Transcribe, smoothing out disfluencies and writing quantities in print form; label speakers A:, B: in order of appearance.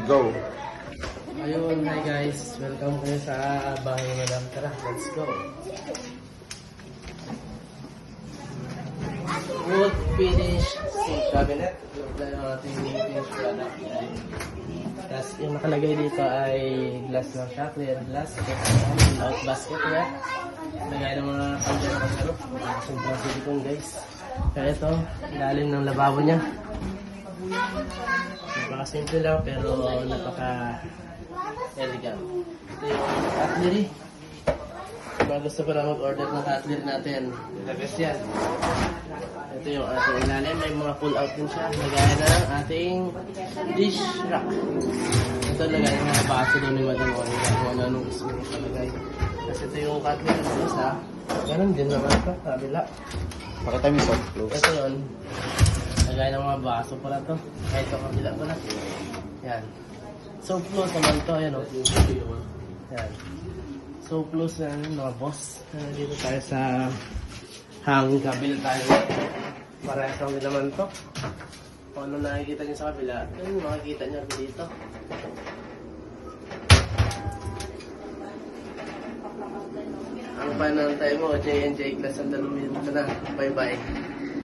A: Go!
B: Ayun, hi guys. Welcome kayo sa bahay ni Madam. Tara, let's go. Wood finish sink cabinet. Yung ating finish product. Tapos yung nakalagay dito ay glass lang siya. Clear glass. Out basket niya. Lagay ng mga kaldero. Simple silicone guys. Kaya ito, ilalim ng lababo niya. Napaka-simple lang pero napaka-elegant. Ito yung cutlery. Kung gusto pa na mag-order ng cutlery natin, ilagay yan. Ito yung ating ilalim. May mga pull-out din siya. Lagay ng ating dish rack. Ito lagay ng mga baso doon ni Madam Oli. Kung ano-anong gusto mo palagay. Kasi ito yung cutlery ng isa. Ganun din naman ito. Kabila.
A: Pakita mo yung soft close.
B: Ito yun. Lagay ng mga baso pala to. Kahit ito kabila pala. Yan. So close naman to. Ayan o. Yan. So close na mga boss. Dito tayo sa hanging kabila tayo. Parehas lang din naman to. Kung ano nakikita nyo sa kabila, yun makikita nyo dito. Ang panantay mo, J&J Glass ang dalawin. Ito na. Bye bye.